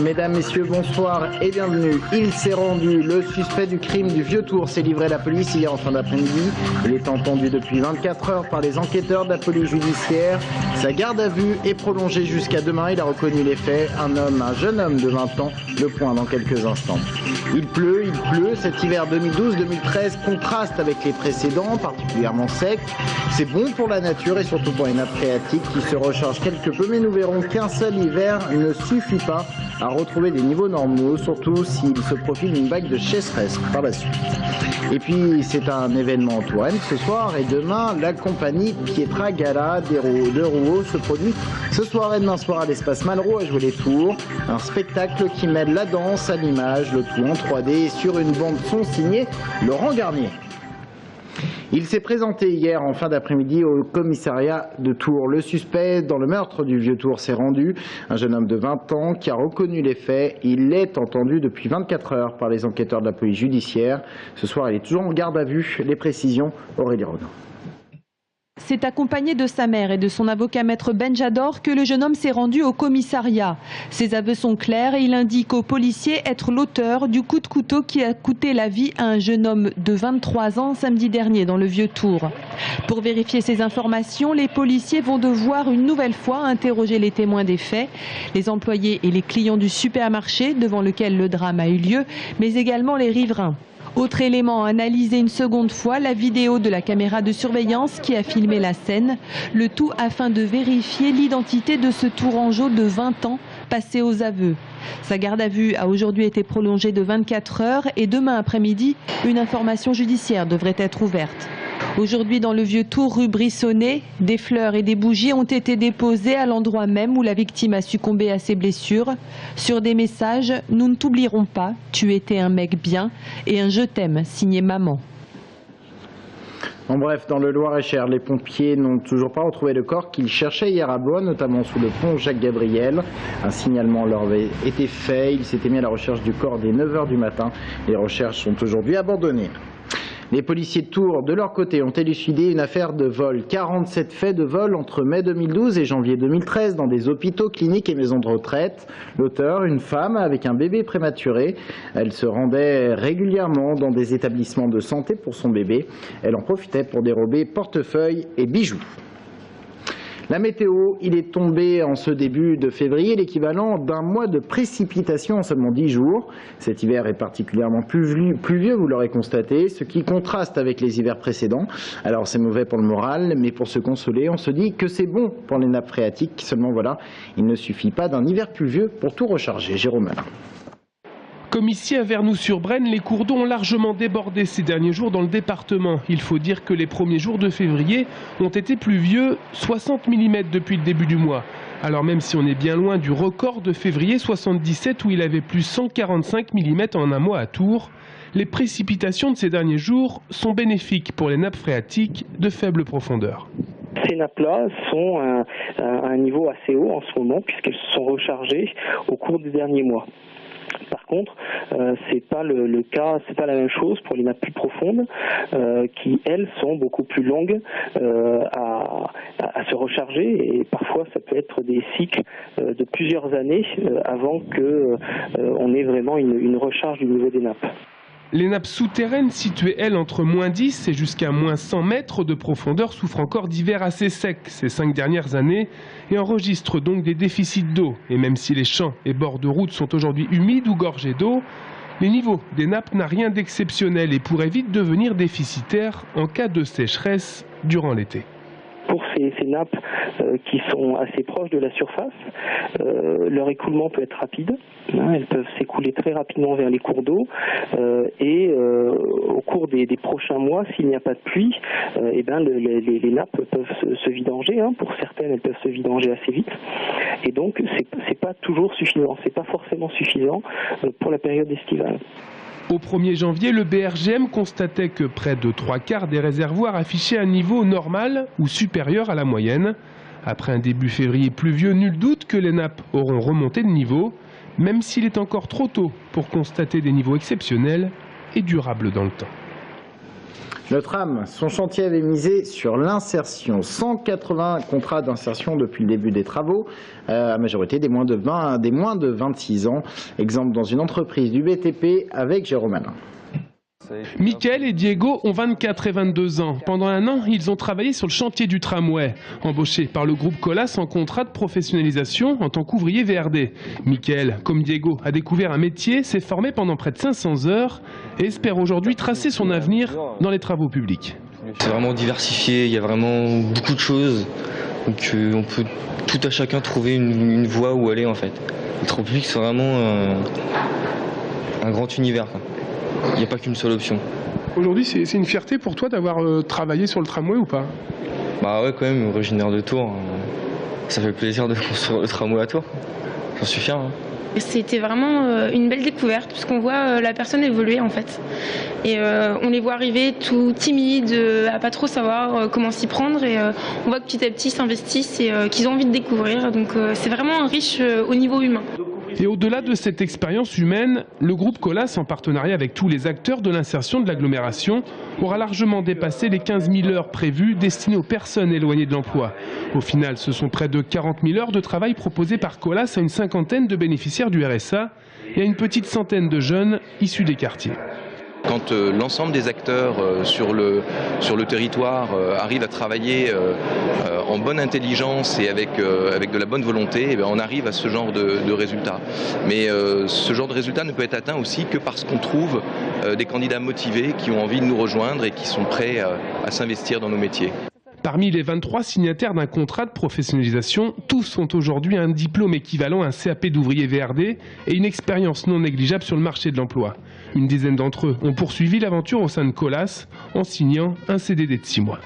Mesdames, Messieurs, bonsoir et bienvenue. Il s'est rendu. Le suspect du crime du Vieux-Tour s'est livré à la police hier en fin d'après-midi. Il est entendu depuis 24 heures par les enquêteurs de la police judiciaire. Sa garde à vue est prolongée jusqu'à demain. Il a reconnu les faits. Un jeune homme de 20 ans, le point dans quelques instants. Il pleut. Cet hiver 2012-2013 contraste avec les précédents, particulièrement sec. C'est bon pour la nature et surtout pour les nappes phréatiques qui se rechargent quelque peu, mais nous verrons qu'un seul hiver ne suffit pas à retrouver des niveaux normaux, surtout s'il se profile une vague de sécheresse par la suite. Et puis c'est un événement en Touraine ce soir et demain, la compagnie Pietra Gala de Rouault se produit ce soir et demain soir à l'espace Malraux à jouer les tours. Un spectacle qui mêle la danse à l'image, le tout en 3D et sur une bande son signée Laurent Garnier. Il s'est présenté hier en fin d'après-midi au commissariat de Tours. Le suspect dans le meurtre du Vieux-Tour s'est rendu. Un jeune homme de 20 ans qui a reconnu les faits. Il est entendu depuis 24 heures par les enquêteurs de la police judiciaire. Ce soir, il est toujours en garde à vue. Les précisions, Aurélie Renaud. C'est accompagné de sa mère et de son avocat maître Benjador que le jeune homme s'est rendu au commissariat. Ses aveux sont clairs et il indique aux policiers être l'auteur du coup de couteau qui a coûté la vie à un jeune homme de 23 ans samedi dernier dans le Vieux-Tour. Pour vérifier ces informations, les policiers vont devoir une nouvelle fois interroger les témoins des faits, les employés et les clients du supermarché devant lequel le drame a eu lieu, mais également les riverains. Autre élément, analyser une seconde fois la vidéo de la caméra de surveillance qui a filmé la scène, le tout afin de vérifier l'identité de ce Tourangeau de 20 ans passé aux aveux. Sa garde à vue a aujourd'hui été prolongée de 24 heures et demain après-midi, une information judiciaire devrait être ouverte. Aujourd'hui, dans le Vieux-Tour, rue Brissonnet, des fleurs et des bougies ont été déposées à l'endroit même où la victime a succombé à ses blessures. Sur des messages, nous ne t'oublierons pas, tu étais un mec bien, et un je t'aime, signé maman. En bref, dans le Loir-et-Cher, les pompiers n'ont toujours pas retrouvé le corps qu'ils cherchaient hier à Blois, notamment sous le pont Jacques-Gabriel. Un signalement leur avait été fait. Ils s'étaient mis à la recherche du corps dès 9 h du matin. Les recherches sont aujourd'hui abandonnées. Les policiers de Tours, de leur côté, ont élucidé une affaire de vol. 47 faits de vol entre mai 2012 et janvier 2013 dans des hôpitaux, cliniques et maisons de retraite. L'auteur, une femme avec un bébé prématuré. Elle se rendait régulièrement dans des établissements de santé pour son bébé. Elle en profitait pour dérober portefeuille et bijoux. La météo, il est tombé en ce début de février l'équivalent d'un mois de précipitations en seulement 10 jours. Cet hiver est particulièrement pluvieux, vous l'aurez constaté, ce qui contraste avec les hivers précédents. Alors c'est mauvais pour le moral, mais pour se consoler, on se dit que c'est bon pour les nappes phréatiques. Seulement voilà, il ne suffit pas d'un hiver pluvieux pour tout recharger. Jérôme Alain. Comme ici à Vernoux-sur-Brenne, les cours d'eau ont largement débordé ces derniers jours dans le département. Il faut dire que les premiers jours de février ont été pluvieux, 60 mm depuis le début du mois. Alors même si on est bien loin du record de février 77 où il avait plus 145 mm en un mois à Tours, les précipitations de ces derniers jours sont bénéfiques pour les nappes phréatiques de faible profondeur. Ces nappes-là sont à un niveau assez haut en ce moment puisqu'elles se sont rechargées au cours des derniers mois. Par contre, c'est pas le cas, c'est pas la même chose pour les nappes plus profondes, qui elles sont beaucoup plus longues à se recharger et parfois ça peut être des cycles de plusieurs années avant que on ait vraiment une recharge du niveau des nappes. Les nappes souterraines situées, elles, entre moins 10 et jusqu'à moins 100 mètres de profondeur souffrent encore d'hivers assez secs ces 5 dernières années et enregistrent donc des déficits d'eau. Et même si les champs et bords de route sont aujourd'hui humides ou gorgés d'eau, les niveaux des nappes n'ont rien d'exceptionnel et pourraient vite devenir déficitaires en cas de sécheresse durant l'été. Pour ces nappes qui sont assez proches de la surface, leur écoulement peut être rapide. Elles peuvent s'écouler très rapidement vers les cours d'eau et au cours des prochains mois, s'il n'y a pas de pluie, les nappes peuvent se vidanger. Pour certaines, elles peuvent se vidanger assez vite. Et donc, c'est pas toujours suffisant. C'est pas forcément suffisant pour la période estivale. Au 1er janvier, le BRGM constatait que près de 3/4 des réservoirs affichaient un niveau normal ou supérieur à la moyenne. Après un début février pluvieux, nul doute que les nappes auront remonté de niveau, même s'il est encore trop tôt pour constater des niveaux exceptionnels et durables dans le temps. Le tram, son chantier avait misé sur l'insertion. 180 contrats d'insertion depuis le début des travaux, à majorité des moins de 26 ans. Exemple dans une entreprise du BTP avec Jérôme Alain. Mickaël et Diego ont 24 et 22 ans. Pendant un an, ils ont travaillé sur le chantier du tramway. Embauchés par le groupe Colas en contrat de professionnalisation en tant qu'ouvrier VRD. Mickaël, comme Diego, a découvert un métier, s'est formé pendant près de 500 heures et espère aujourd'hui tracer son avenir dans les travaux publics. C'est vraiment diversifié, il y a vraiment beaucoup de choses. Donc on peut tout à chacun trouver une voie où aller en fait. Les travaux publics, c'est vraiment un grand univers, quoi. Il n'y a pas qu'une seule option. Aujourd'hui, c'est une fierté pour toi d'avoir travaillé sur le tramway ou pas? Bah ouais, quand même, originaire de Tours. Ça fait plaisir de construire le tramway à Tours. J'en suis fier. Hein. C'était vraiment une belle découverte parce qu'on voit la personne évoluer en fait. Et on les voit arriver tout timides, à pas trop savoir comment s'y prendre. Et on voit que petit à petit ils s'investissent et qu'ils ont envie de découvrir. Donc c'est vraiment riche au niveau humain. Et au-delà de cette expérience humaine, le groupe Colas, en partenariat avec tous les acteurs de l'insertion de l'agglomération, aura largement dépassé les 15 000 heures prévues destinées aux personnes éloignées de l'emploi. Au final, ce sont près de 40 000 heures de travail proposées par Colas à une cinquantaine de bénéficiaires du RSA et à une petite centaine de jeunes issus des quartiers. Quand l'ensemble des acteurs sur le territoire arrivent à travailler en bonne intelligence et avec de la bonne volonté, eh bien on arrive à ce genre de résultats. Mais ce genre de résultat ne peut être atteint aussi que parce qu'on trouve des candidats motivés qui ont envie de nous rejoindre et qui sont prêts à s'investir dans nos métiers. Parmi les 23 signataires d'un contrat de professionnalisation, tous ont aujourd'hui un diplôme équivalent à un CAP d'ouvrier VRD et une expérience non négligeable sur le marché de l'emploi. Une dizaine d'entre eux ont poursuivi l'aventure au sein de Colas en signant un CDD de 6 mois.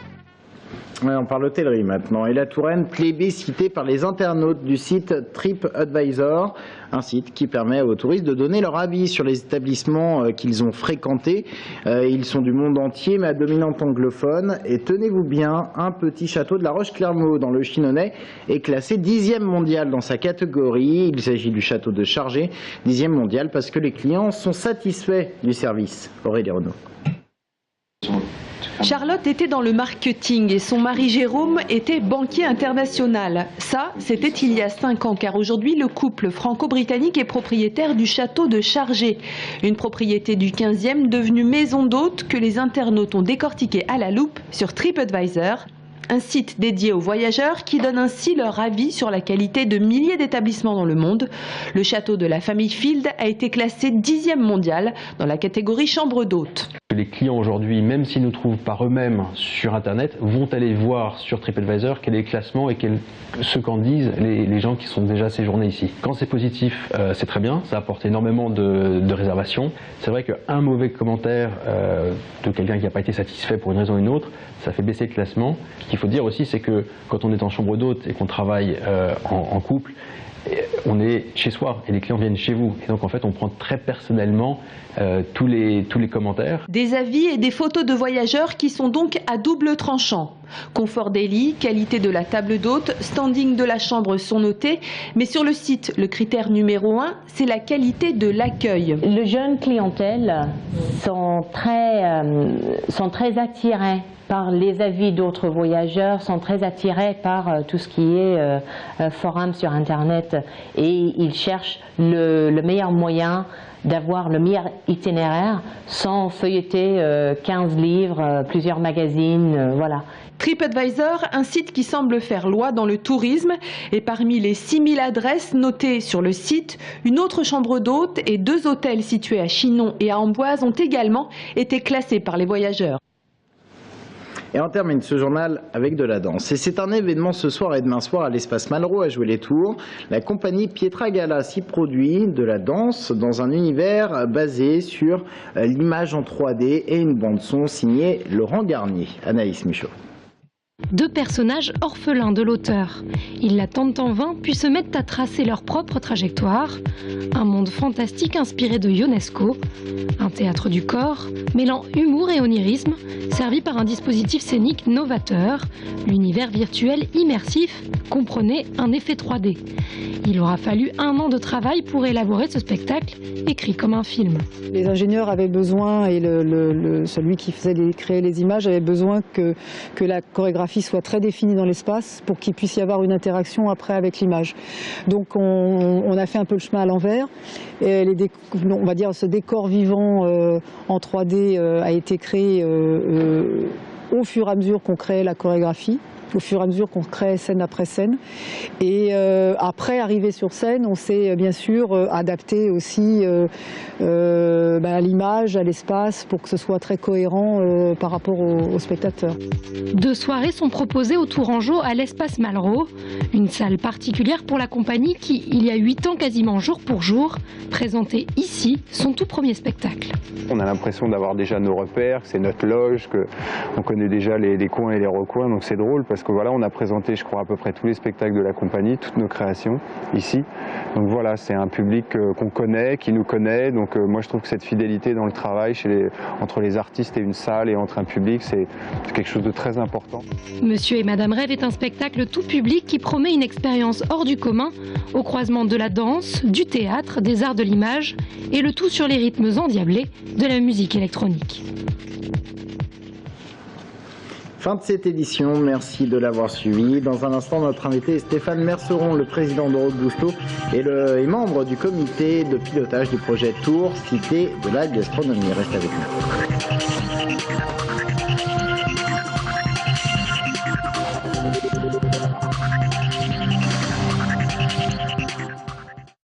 Ouais, on parle hôtellerie maintenant. Et la Touraine plébiscitée par les internautes du site TripAdvisor, un site qui permet aux touristes de donner leur avis sur les établissements qu'ils ont fréquentés. Ils sont du monde entier, mais à dominante anglophone. Et tenez-vous bien, un petit château de la Roche-Clermault dans le Chinonnais est classé 10e mondial dans sa catégorie. Il s'agit du château de Chargé, 10e mondial parce que les clients sont satisfaits du service. Aurélie Renaud. Charlotte était dans le marketing et son mari Jérôme était banquier international. Ça, c'était il y a 5 ans, car aujourd'hui, le couple franco-britannique est propriétaire du château de Chargé. Une propriété du 15e devenue maison d'hôte que les internautes ont décortiquée à la loupe sur TripAdvisor. Un site dédié aux voyageurs qui donne ainsi leur avis sur la qualité de milliers d'établissements dans le monde. Le château de la famille Field a été classé 10e mondial dans la catégorie chambre d'hôte. Les clients aujourd'hui, même s'ils nous trouvent par eux-mêmes sur Internet, vont aller voir sur TripAdvisor quel est le classement et ce qu'en disent les gens qui sont déjà séjournés ici. Quand c'est positif, c'est très bien, ça apporte énormément de réservations. C'est vrai qu'un mauvais commentaire de quelqu'un qui n'a pas été satisfait pour une raison ou une autre, ça fait baisser le classement. Ce qu'il faut dire aussi, c'est que quand on est en chambre d'hôte et qu'on travaille en couple, on est chez soi et les clients viennent chez vous. Et donc en fait, on prend très personnellement tous les commentaires. Des avis et des photos de voyageurs qui sont donc à double tranchant. Confort des lits, qualité de la table d'hôte, standing de la chambre sont notés. Mais sur le site, le critère numéro 1, c'est la qualité de l'accueil. Les jeunes clientèles sont très attirés par les avis d'autres voyageurs, sont très attirés par tout ce qui est forum sur Internet et ils cherchent le meilleur moyen d'avoir le meilleur itinéraire sans feuilleter 15 livres, plusieurs magazines, voilà. TripAdvisor, un site qui semble faire loi dans le tourisme. Et parmi les 6000 adresses notées sur le site, une autre chambre d'hôte et 2 hôtels situés à Chinon et à Amboise ont également été classés par les voyageurs. Et on termine ce journal avec de la danse. Et c'est un événement ce soir et demain soir à l'espace Malraux à Jouer-les-Tours. La compagnie Pietra Gala s'y produit de la danse dans un univers basé sur l'image en 3D et une bande-son signée Laurent Garnier. Anaïs Michaud. Deux personnages orphelins de l'auteur. Ils l'attendent en vain puis se mettent à tracer leur propre trajectoire. Un monde fantastique inspiré de Ionesco. Un théâtre du corps, mêlant humour et onirisme, servi par un dispositif scénique novateur. L'univers virtuel immersif comprenait un effet 3D. Il aura fallu 1 an de travail pour élaborer ce spectacle, écrit comme un film. Les ingénieurs avaient besoin, et celui qui créait les images avait besoin que la chorégraphie soit très définie dans l'espace pour qu'il puisse y avoir une interaction après avec l'image. Donc on a fait un peu le chemin à l'envers. On va dire ce décor vivant en 3D a été créé au fur et à mesure qu'on créait la chorégraphie, au fur et à mesure qu'on crée scène après scène. Et après, arrivé sur scène, on s'est bien sûr adapté aussi à l'image, à l'espace, pour que ce soit très cohérent par rapport aux spectateurs. 2 soirées sont proposées au Tourangeau à l'Espace Malraux, une salle particulière pour la compagnie qui, il y a 8 ans quasiment jour pour jour, présentait ici son tout premier spectacle. On a l'impression d'avoir déjà nos repères, que c'est notre loge, qu'on connaît déjà les coins et les recoins, donc c'est drôle parce que voilà, on a présenté, je crois, à peu près tous les spectacles de la compagnie, toutes nos créations ici. Donc voilà, c'est un public qu'on connaît, qui nous connaît. Donc moi, je trouve que cette fidélité dans le travail entre les artistes et une salle et entre un public, c'est quelque chose de très important. Monsieur et Madame Rêve est un spectacle tout public qui promet une expérience hors du commun, au croisement de la danse, du théâtre, des arts de l'image, et le tout sur les rythmes endiablés de la musique électronique. Fin de cette édition, merci de l'avoir suivi. Dans un instant, notre invité est Stéphane Merceron, le président de Robusto et membre du comité de pilotage du projet Tours, Cité de la gastronomie. Reste avec nous.